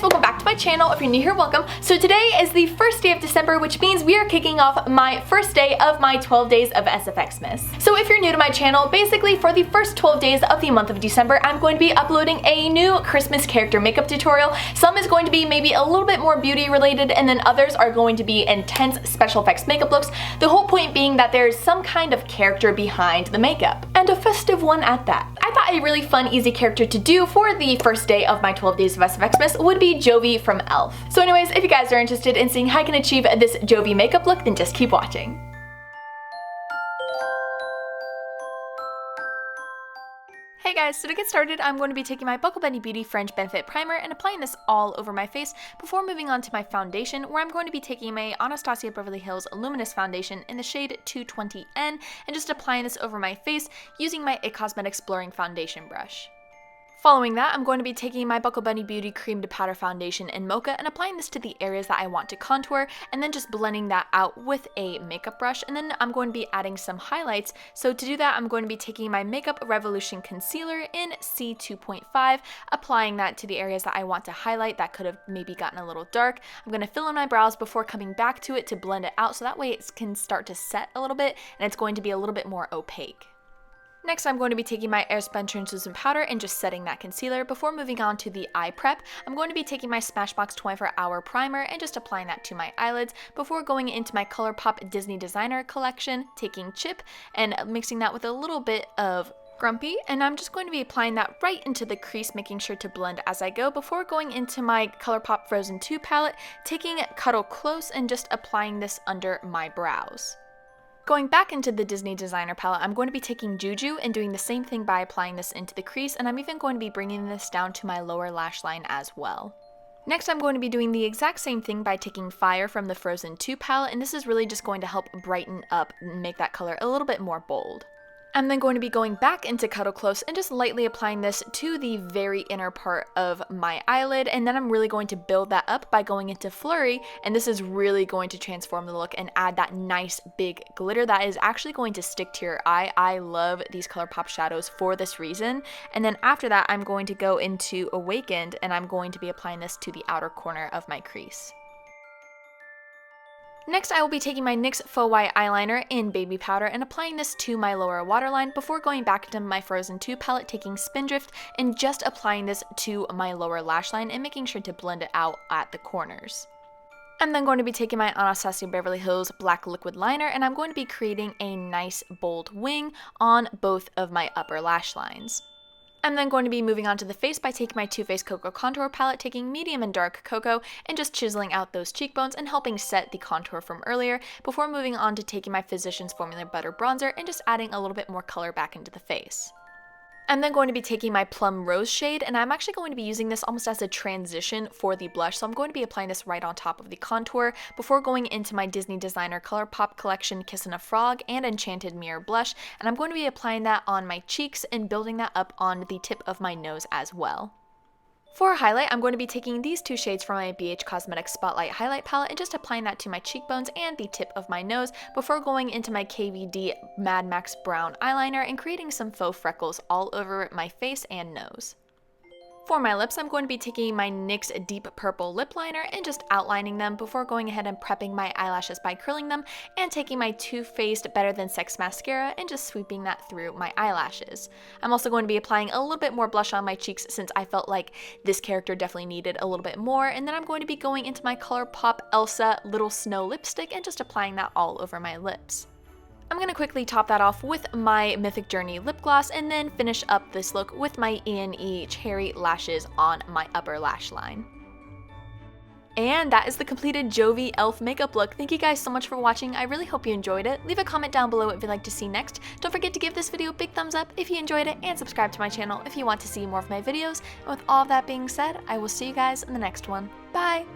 welcome back to my channel. If you're new here, welcome. So today is the first day of December, which means we are kicking off my first day of my 12 days of SFX-mas. So if you're new to my channel, basically for the first 12 days of the month of December, I'm going to be uploading a new Christmas character makeup tutorial. Some is going to be maybe a little bit more beauty related, and then others are going to be intense special effects makeup looks. The whole point being that there's some kind of character behind the makeup, and a festive one at that. I thought a really fun, easy character to do for the first day of my 12 days of SFX-mas would be Jovi from _ELF. So anyways, if you guys are interested in seeing how I can achieve this Jovi makeup look, then just keep watching. Hey guys, so to get started, I'm going to be taking my Buckle Bunny Beauty Fringe Benefit Primer and applying this all over my face before moving on to my foundation, where I'm going to be taking my Anastasia Beverly Hills Luminous Foundation in the shade 220N and just applying this over my face using my IT Cosmetics Blurring Foundation brush. Following that, I'm going to be taking my Buckle Bunny Beauty Cream to Powder Foundation in Mocha and applying this to the areas that I want to contour, and then just blending that out with a makeup brush, and then I'm going to be adding some highlights. So to do that, I'm going to be taking my Makeup Revolution Concealer in C2.5, applying that to the areas that I want to highlight that could have maybe gotten a little dark. I'm going to fill in my brows before coming back to it to blend it out, so that way it can start to set a little bit, and it's going to be a little bit more opaque. Next, I'm going to be taking my Airspun Translucent Powder and just setting that concealer. Before moving on to the eye prep, I'm going to be taking my Smashbox 24-Hour Primer and just applying that to my eyelids before going into my ColourPop Disney Designer collection, taking Chip and mixing that with a little bit of Grumpy, and I'm just going to be applying that right into the crease, making sure to blend as I go before going into my ColourPop Frozen 2 palette, taking Cuddle Close and just applying this under my brows. Going back into the Disney Designer palette, I'm going to be taking Juju and doing the same thing by applying this into the crease, and I'm even going to be bringing this down to my lower lash line as well. Next, I'm going to be doing the exact same thing by taking Fire from the Frozen 2 palette, and this is really just going to help brighten up and make that color a little bit more bold. I'm then going to be going back into Cuddle Close and just lightly applying this to the very inner part of my eyelid, and then I'm really going to build that up by going into Flurry, and this is really going to transform the look and add that nice big glitter that is actually going to stick to your eye. I love these ColourPop shadows for this reason. And then after that, I'm going to go into Awakened, and I'm going to be applying this to the outer corner of my crease. Next, I will be taking my NYX Faux White Eyeliner in Baby Powder and applying this to my lower waterline before going back into my Frozen 2 palette, taking Spindrift and just applying this to my lower lash line and making sure to blend it out at the corners. I'm then going to be taking my Anastasia Beverly Hills Black Liquid Liner, and I'm going to be creating a nice bold wing on both of my upper lash lines. I'm then going to be moving on to the face by taking my Too Faced Cocoa Contour Palette, taking medium and dark cocoa, and just chiseling out those cheekbones and helping set the contour from earlier, before moving on to taking my Physicians Formula Butter Bronzer and just adding a little bit more color back into the face. I'm then going to be taking my Plum Rose shade, and I'm actually going to be using this almost as a transition for the blush, so I'm going to be applying this right on top of the contour before going into my Disney Designer ColourPop collection Kissin' a Frog and Enchanted Mirror blush, and I'm going to be applying that on my cheeks and building that up on the tip of my nose as well. For a highlight, I'm going to be taking these two shades from my BH Cosmetics Spotlight Highlight Palette and just applying that to my cheekbones and the tip of my nose before going into my KVD Mad Max Brown Eyeliner and creating some faux freckles all over my face and nose. For my lips, I'm going to be taking my NYX Deep Purple Lip Liner and just outlining them before going ahead and prepping my eyelashes by curling them, and taking my Too Faced Better Than Sex Mascara and just sweeping that through my eyelashes. I'm also going to be applying a little bit more blush on my cheeks since I felt like this character definitely needed a little bit more, and then I'm going to be going into my ColourPop Elsa Little Snow lipstick and just applying that all over my lips. I'm going to quickly top that off with my Mythic Journey lip gloss and then finish up this look with my E&E Cherry lashes on my upper lash line. And that is the completed Jovi _ELF makeup look. Thank you guys so much for watching. I really hope you enjoyed it. Leave a comment down below what you'd like to see next. Don't forget to give this video a big thumbs up if you enjoyed it, and subscribe to my channel if you want to see more of my videos. And with all of that being said, I will see you guys in the next one. Bye!